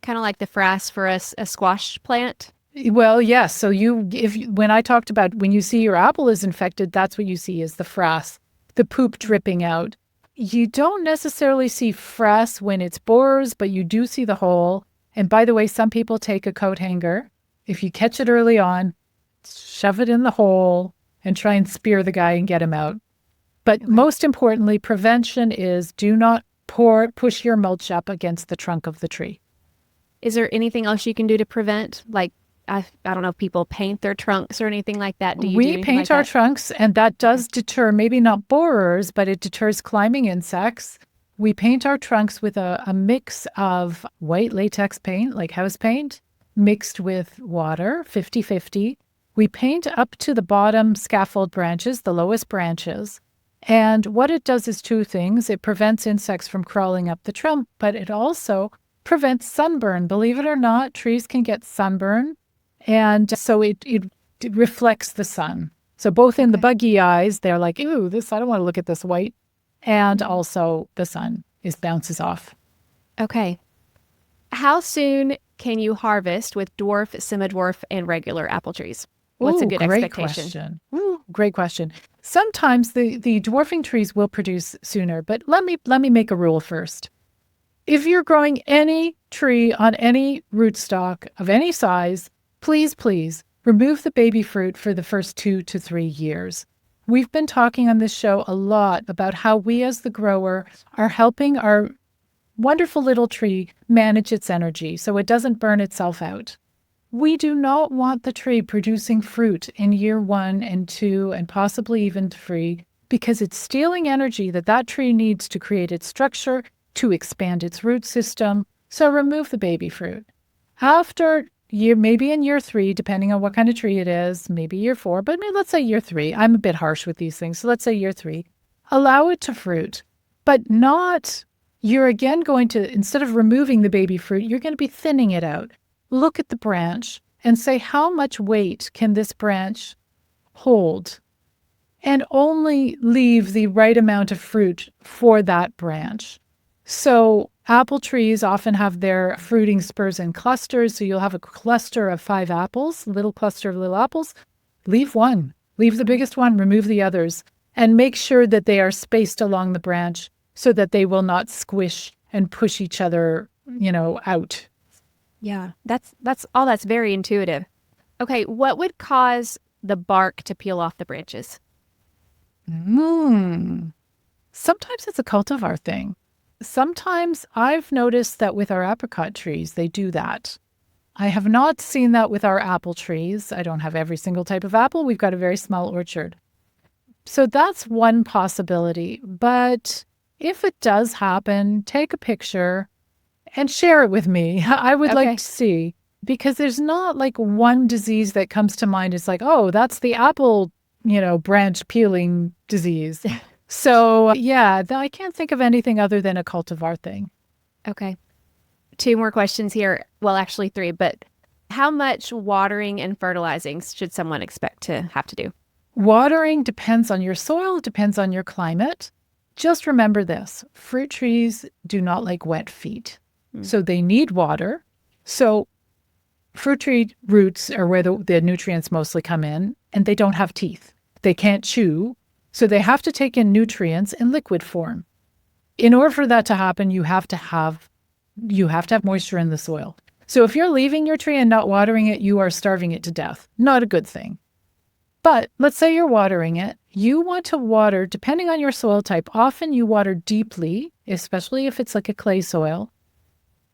[SPEAKER 1] Kind of like the frass for a squash plant?
[SPEAKER 2] Well, yes. So when I talked about when you see your apple is infected, that's what you see is the frass, the poop dripping out. You don't necessarily see frass when it's borers, but you do see the hole. And by the way, some people take a coat hanger. If you catch it early on, shove it in the hole and try and spear the guy and get him out. But most importantly, prevention is do not push your mulch up against the trunk of the tree.
[SPEAKER 1] Is there anything else you can do to prevent? Like, I don't know if people paint their trunks or anything like that.
[SPEAKER 2] We paint our trunks, and that does deter, maybe not borers, but it deters climbing insects. We paint our trunks with a mix of white latex paint, like house paint, mixed with water, 50-50. We paint up to the bottom scaffold branches, the lowest branches. And what it does is two things. It prevents insects from crawling up the trunk, but it also prevents sunburn. Believe it or not, trees can get sunburn. And so it reflects the sun. So both in the buggy eyes, they're like, ooh, I don't want to look at this white. And also the sun bounces off.
[SPEAKER 1] Okay. How soon can you harvest with dwarf, semi-dwarf, and regular apple trees? What's a good expectation?
[SPEAKER 2] Great question. Sometimes the dwarfing trees will produce sooner, but let me make a rule first. If you're growing any tree on any rootstock of any size, please remove the baby fruit for the first 2 to 3 years. We've been talking on this show a lot about how we as the grower are helping our wonderful little tree manage its energy so it doesn't burn itself out. We do not want the tree producing fruit in year 1 and 2 and possibly even 3 because it's stealing energy that tree needs to create its structure, to expand its root system. So remove the baby fruit. After maybe in year 3, depending on what kind of tree it is, maybe year 4, but let's say year 3. I'm a bit harsh with these things. So let's say year 3. Allow it to fruit, but you're again going to, instead of removing the baby fruit, you're going to be thinning it out. Look at the branch and say, how much weight can this branch hold? And only leave the right amount of fruit for that branch. So apple trees often have their fruiting spurs in clusters. So you'll have a cluster of 5 apples, a little cluster of little apples. Leave one. Leave the biggest one, remove the others, and make sure that they are spaced along the branch so that they will not squish and push each other, out.
[SPEAKER 1] Yeah, that's very intuitive. Okay, what would cause the bark to peel off the branches?
[SPEAKER 2] Sometimes it's a cultivar thing. Sometimes I've noticed that with our apricot trees, they do that. I have not seen that with our apple trees. I don't have every single type of apple. We've got a very small orchard. So that's one possibility. But if it does happen, take a picture and share it with me. I would like to see, because there's not like one disease that comes to mind. It's like, oh, that's the apple, branch peeling disease. So yeah, I can't think of anything other than a cultivar thing.
[SPEAKER 1] Okay. Two more questions here. Well, actually three, but how much watering and fertilizing should someone expect to have to do?
[SPEAKER 2] Watering depends on your soil, depends on your climate. Just remember this, fruit trees do not like wet feet.
[SPEAKER 1] Mm.
[SPEAKER 2] So they need water. So fruit tree roots are where the nutrients mostly come in, and they don't have teeth. They can't chew. So they have to take in nutrients in liquid form. In order for that to happen, you have to have moisture in the soil. So if you're leaving your tree and not watering it, you are starving it to death. Not a good thing. But let's say you're watering it. You want to water, depending on your soil type, often you water deeply, especially if it's like a clay soil,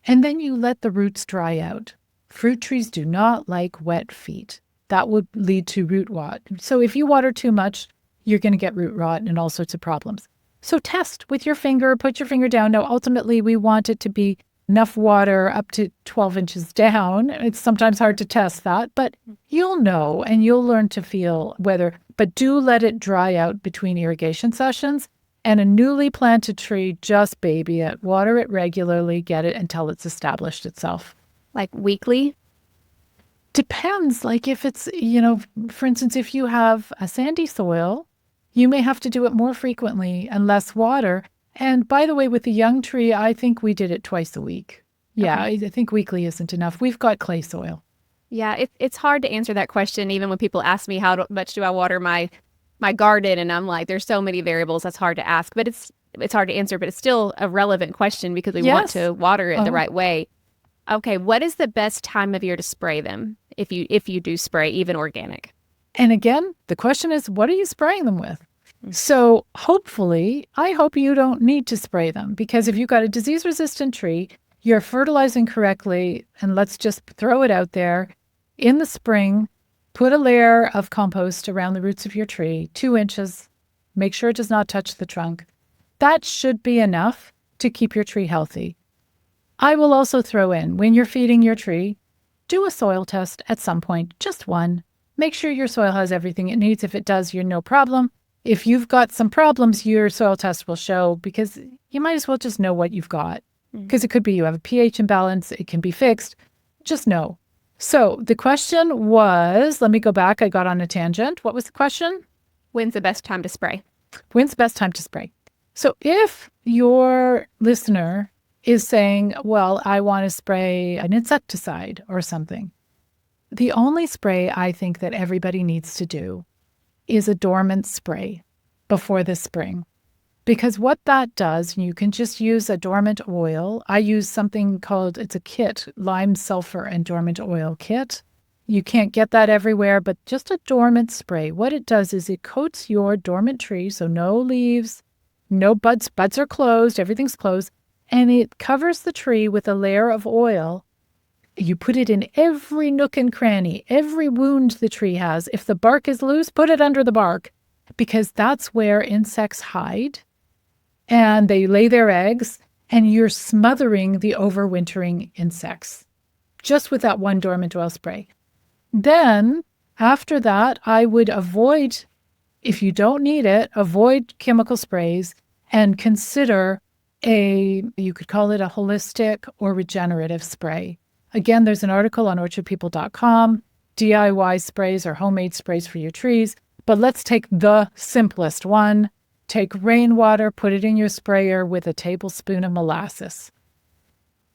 [SPEAKER 2] and then you let the roots dry out. Fruit trees do not like wet feet. That would lead to root rot. So if you water too much, you're going to get root rot and all sorts of problems. So test with your finger, put your finger down. Now, ultimately, we want it to be enough water up to 12 inches down. It's sometimes hard to test that, but you'll know and you'll learn to feel whether, but do let it dry out between irrigation sessions. And a newly planted tree, just baby it, water it regularly, get it until it's established itself.
[SPEAKER 1] Like weekly?
[SPEAKER 2] Depends. Like if it's, for instance, if you have a sandy soil, you may have to do it more frequently and less water. And by the way, with the young tree, I think we did it twice a week. Yeah, okay. I think weekly isn't enough. We've got clay soil.
[SPEAKER 1] Yeah, it's hard to answer that question, even when people ask me much do I water my garden, and I'm like, there's so many variables that's hard to ask, but it's hard to answer, but it's still a relevant question because we want to water it the right way. Okay, what is the best time of year to spray them if you do spray, even organic?
[SPEAKER 2] And again, the question is, what are you spraying them with? So hopefully, I hope you don't need to spray them, because if you've got a disease-resistant tree, you're fertilizing correctly, and let's just throw it out there. In the spring, put a layer of compost around the roots of your tree, 2 inches. Make sure it does not touch the trunk. That should be enough to keep your tree healthy. I will also throw in, when you're feeding your tree, do a soil test at some point, just one. Make sure your soil has everything it needs. If it does, you're no problem. If you've got some problems, your soil test will show, because you might as well just know what you've got. Because it could be you have a pH imbalance. It can be fixed. Just know. So the question was, let me go back. I got on a tangent. What was the question?
[SPEAKER 1] When's the best time to spray?
[SPEAKER 2] When's the best time to spray? So if your listener is saying, well, I want to spray an insecticide or something, the only spray I think that everybody needs to do is a dormant spray before the spring. Because what that does, you can just use a dormant oil. I use something called, it's a kit, lime sulfur and dormant oil kit. You can't get that everywhere, but just a dormant spray. What it does is it coats your dormant tree, so no leaves, no buds. Buds are closed, everything's closed, and it covers the tree with a layer of oil. You put it in every nook and cranny, every wound the tree has. If the bark is loose, put it under the bark, because that's where insects hide and they lay their eggs, and you're smothering the overwintering insects just with that one dormant oil spray. Then after that, I would avoid, if you don't need it, avoid chemical sprays and consider you could call it a holistic or regenerative spray. Again, there's an article on orchardpeople.com, DIY sprays or homemade sprays for your trees. But let's take the simplest one. Take rainwater, put it in your sprayer with a tablespoon of molasses.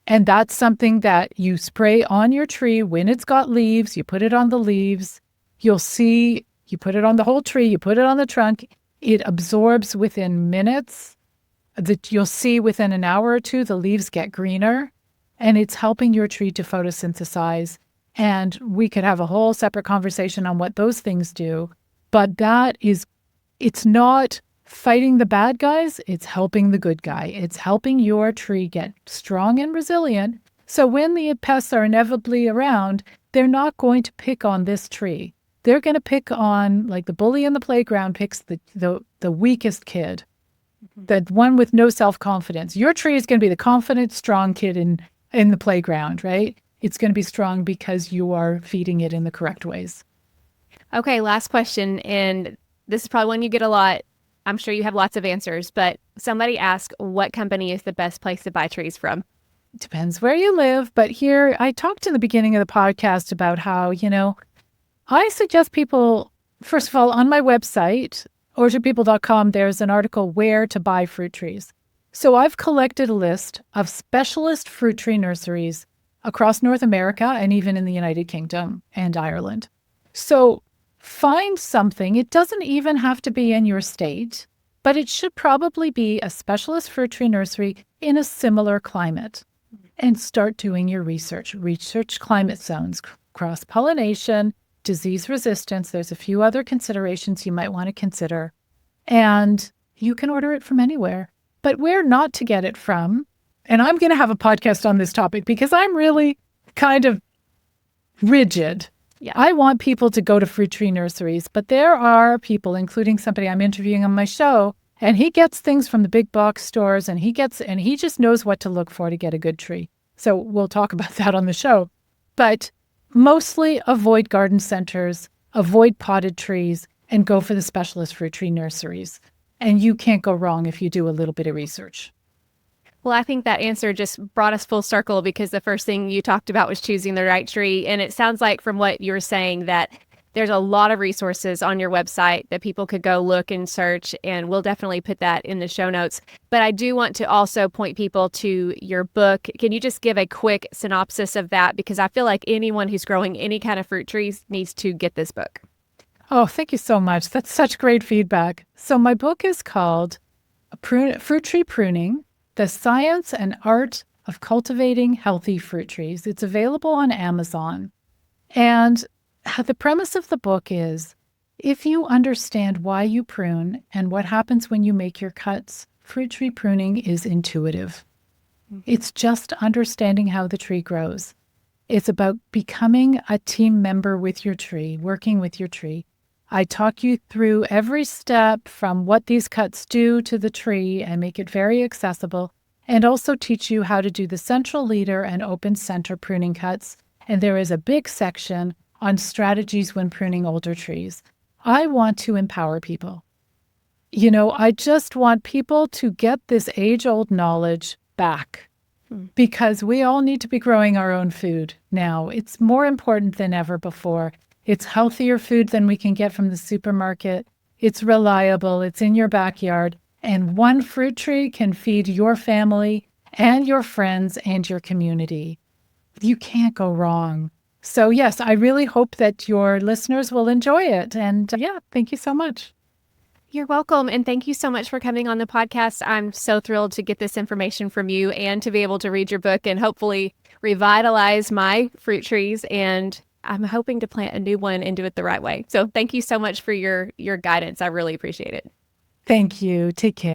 [SPEAKER 2] And that's something that you spray on your tree when it's got leaves. You put it on the leaves. You'll see, you put it on the whole tree, you put it on the trunk. It absorbs within minutes. You'll see within an hour or two, the leaves get greener. And it's helping your tree to photosynthesize. And we could have a whole separate conversation on what those things do. But it's not fighting the bad guys, it's helping the good guy. It's helping your tree get strong and resilient. So when the pests are inevitably around, they're not going to pick on this tree. They're going to pick on, like the bully in the playground picks the weakest kid, the one with no self-confidence. Your tree is going to be the confident, strong kid in the playground, right? It's going to be strong because you are feeding it in the correct ways.
[SPEAKER 1] Okay, last question. And this is probably one you get a lot. I'm sure you have lots of answers, but somebody asked, what company is the best place to buy trees from?
[SPEAKER 2] Depends where you live. But here, I talked in the beginning of the podcast about how, I suggest people, first of all, on my website, orchardpeople.com, there's an article where to buy fruit trees. So I've collected a list of specialist fruit tree nurseries across North America and even in the United Kingdom and Ireland. So find something. It doesn't even have to be in your state, but it should probably be a specialist fruit tree nursery in a similar climate. And start doing your research. Research climate zones, cross-pollination, disease resistance. There's a few other considerations you might want to consider. And you can order it from anywhere. But where not to get it from, and I'm going to have a podcast on this topic because I'm really kind of rigid.
[SPEAKER 1] Yeah.
[SPEAKER 2] I want people to go to fruit tree nurseries, but there are people, including somebody I'm interviewing on my show, and he gets things from the big box stores, and he just knows what to look for to get a good tree. So we'll talk about that on the show. But mostly avoid garden centers, avoid potted trees, and go for the specialist fruit tree nurseries. And you can't go wrong if you do a little bit of research.
[SPEAKER 1] Well, I think that answer just brought us full circle because the first thing you talked about was choosing the right tree. And it sounds like from what you were saying that there's a lot of resources on your website that people could go look and search, and we'll definitely put that in the show notes. But I do want to also point people to your book. Can you just give a quick synopsis of that? Because I feel like anyone who's growing any kind of fruit trees needs to get this book.
[SPEAKER 2] Oh, thank you so much. That's such great feedback. So my book is called Fruit Tree Pruning, The Science and Art of Cultivating Healthy Fruit Trees. It's available on Amazon. And the premise of the book is, if you understand why you prune and what happens when you make your cuts, fruit tree pruning is intuitive. It's just understanding how the tree grows. It's about becoming a team member with your tree, working with your tree. I talk you through every step from what these cuts do to the tree and make it very accessible, and also teach you how to do the central leader and open center pruning cuts. And there is a big section on strategies when pruning older trees. I want to empower people. I just want people to get this age-old knowledge back because we all need to be growing our own food now. It's more important than ever before. It's healthier food than we can get from the supermarket. It's reliable. It's in your backyard. And one fruit tree can feed your family and your friends and your community. You can't go wrong. So yes, I really hope that your listeners will enjoy it. And thank you so much.
[SPEAKER 1] You're welcome. And thank you so much for coming on the podcast. I'm so thrilled to get this information from you and to be able to read your book and hopefully revitalize my fruit trees. And I'm hoping to plant a new one and do it the right way. So thank you so much for your guidance. I really appreciate it.
[SPEAKER 2] Thank you. Take care.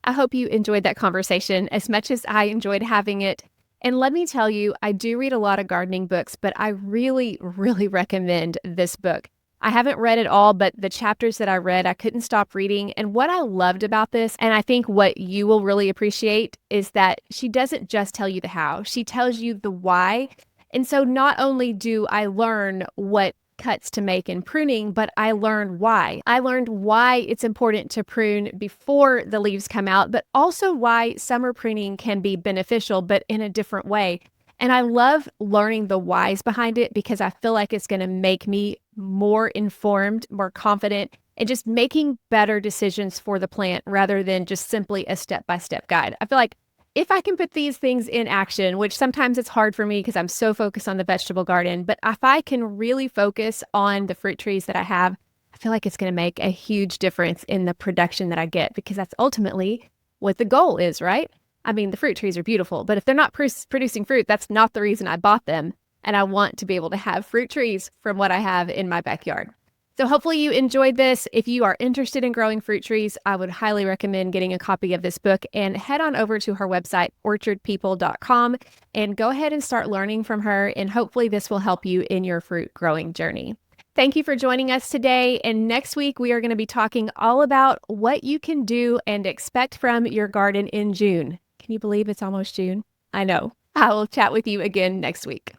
[SPEAKER 1] I hope you enjoyed that conversation as much as I enjoyed having it. And let me tell you, I do read a lot of gardening books, but I really, really recommend this book. I haven't read it all, but the chapters that I read, I couldn't stop reading. And what I loved about this, and I think what you will really appreciate, is that she doesn't just tell you the how, she tells you the why. And so not only do I learn what cuts to make in pruning, but I learned why. I learned why it's important to prune before the leaves come out, but also why summer pruning can be beneficial, but in a different way. And I love learning the whys behind it because I feel like it's going to make me more informed, more confident, and just making better decisions for the plant rather than just simply a step-by-step guide. I feel like if I can put these things in action, which sometimes it's hard for me because I'm so focused on the vegetable garden, but if I can really focus on the fruit trees that I have, I feel like it's going to make a huge difference in the production that I get because that's ultimately what the goal is, right? I mean, the fruit trees are beautiful, but if they're not producing fruit, that's not the reason I bought them. And I want to be able to have fruit trees from what I have in my backyard. So hopefully you enjoyed this. If you are interested in growing fruit trees, I would highly recommend getting a copy of this book and head on over to her website, orchardpeople.com, and go ahead and start learning from her. And hopefully this will help you in your fruit growing journey. Thank you for joining us today. And next week, we are going to be talking all about what you can do and expect from your garden in June. Can you believe it's almost June? I know. I will chat with you again next week.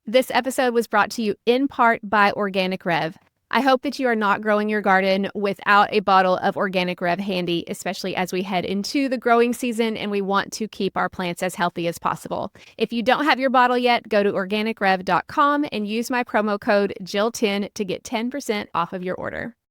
[SPEAKER 1] This episode was brought to you in part by Organic Rev. I hope that you are not growing your garden without a bottle of Organic Rev handy, especially as we head into the growing season and we want to keep our plants as healthy as possible. If you don't have your bottle yet, go to organicrev.com and use my promo code Jill10 to get 10% off of your order.